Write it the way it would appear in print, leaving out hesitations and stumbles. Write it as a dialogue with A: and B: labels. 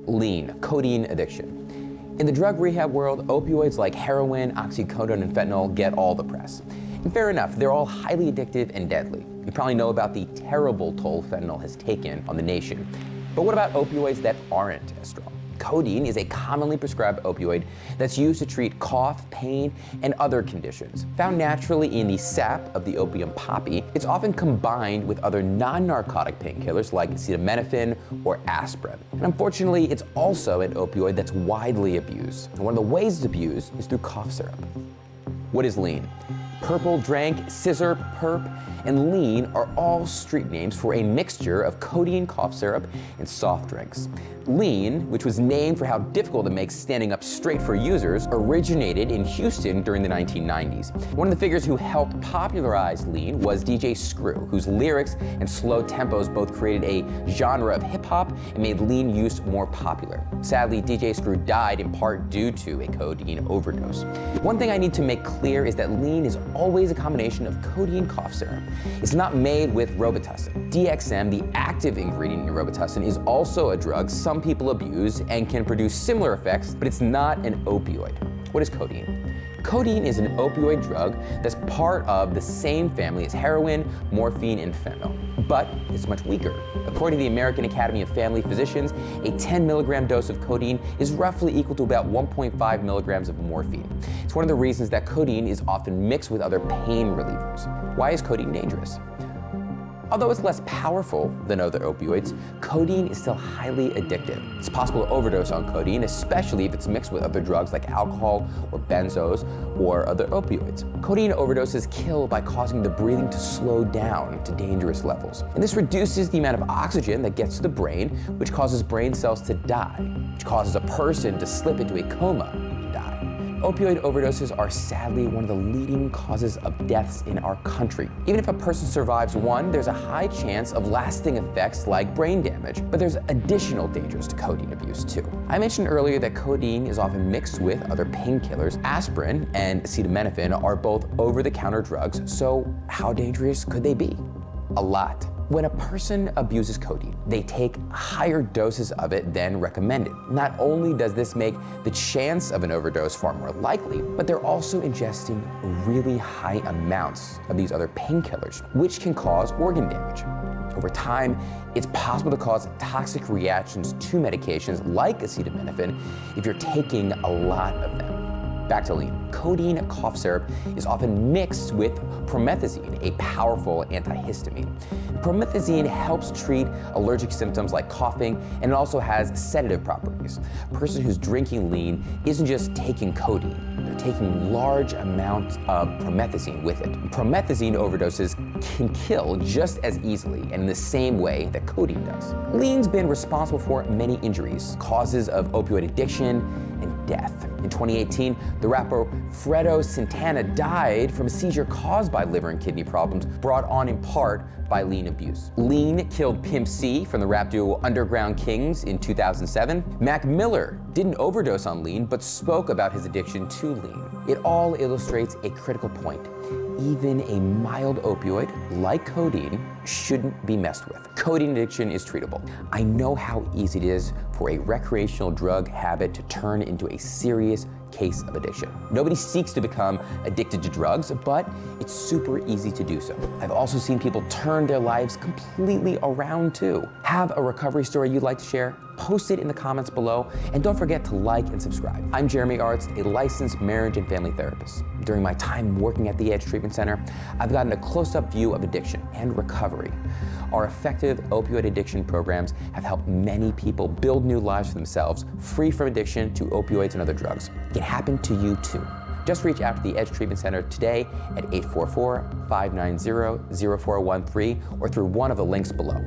A: Lean, codeine addiction. In the drug rehab world, opioids like heroin, oxycodone, and fentanyl get all the press. And fair enough, they're all highly addictive and deadly. You probably know about the terrible toll fentanyl has taken on the nation. But what about opioids that aren't as strong? Codeine is a commonly prescribed opioid that's used to treat cough, pain, and other conditions. Found naturally in the sap of the opium poppy, it's often combined with other non-narcotic painkillers like acetaminophen or aspirin. And unfortunately, it's also an opioid that's widely abused. And one of the ways it's abused is through cough syrup. What is lean? Purple drank, scissor, perp, and lean are all street names for a mixture of codeine cough syrup and soft drinks. Lean, which was named for how difficult it makes standing up straight for users, originated in Houston during the 1990s. One of the figures who helped popularize lean was DJ Screw, whose lyrics and slow tempos both created a genre of hip-hop and made lean use more popular. Sadly, DJ Screw died in part due to a codeine overdose. One thing I need to make clear is that lean is always a combination of codeine cough syrup. It's not made with Robitussin. DXM, the active ingredient in Robitussin, is also a drug some people abuse and can produce similar effects, but it's not an opioid. What is codeine? Codeine is an opioid drug that's part of the same family as heroin, morphine, and fentanyl, but it's much weaker. According to the American Academy of Family Physicians, a 10 milligram dose of codeine is roughly equal to about 1.5 milligrams of morphine. It's one of the reasons that codeine is often mixed with other pain relievers. Why is codeine dangerous? Although it's less powerful than other opioids, codeine is still highly addictive. It's possible to overdose on codeine, especially if it's mixed with other drugs like alcohol or benzos or other opioids. Codeine overdoses kill by causing the breathing to slow down to dangerous levels. And this reduces the amount of oxygen that gets to the brain, which causes brain cells to die, which causes a person to slip into a coma. Opioid overdoses are sadly one of the leading causes of deaths in our country. Even if a person survives one, there's a high chance of lasting effects like brain damage, but there's additional dangers to codeine abuse too. I mentioned earlier that codeine is often mixed with other painkillers. Aspirin and acetaminophen are both over-the-counter drugs, so how dangerous could they be? A lot. When a person abuses codeine, they take higher doses of it than recommended. Not only does this make the chance of an overdose far more likely, but they're also ingesting really high amounts of these other painkillers, which can cause organ damage. Over time, it's possible to cause toxic reactions to medications like acetaminophen if you're taking a lot of them. Back to lean. Codeine cough syrup is often mixed with promethazine, a powerful antihistamine. Promethazine helps treat allergic symptoms like coughing, and it also has sedative properties. A person who's drinking lean isn't just taking codeine, they're taking large amounts of promethazine with it. Promethazine overdoses can kill just as easily and in the same way that codeine does. Lean's been responsible for many injuries, causes of opioid addiction, and death. In 2018, the rapper Fredo Santana died from a seizure caused by liver and kidney problems brought on in part by lean abuse. Lean killed Pimp C from the rap duo Underground Kings in 2007. Mac Miller didn't overdose on lean, but spoke about his addiction to lean. It all illustrates a critical point. Even a mild opioid, like codeine, shouldn't be messed with. Codeine addiction is treatable. I know how easy it is for a recreational drug habit to turn into a serious case of addiction. Nobody seeks to become addicted to drugs, but it's super easy to do so. I've also seen people turn their lives completely around too. Have a recovery story you'd like to share? Post it in the comments below, and don't forget to like and subscribe. I'm Jeremy Arts, a licensed marriage and family therapist. During my time working at the Edge Treatment Center, I've gotten a close-up view of addiction and recovery. Our effective opioid addiction programs have helped many people build new lives for themselves, free from addiction to opioids and other drugs. It can happen to you too. Just reach out to the Edge Treatment Center today at 844-590-0413 or through one of the links below.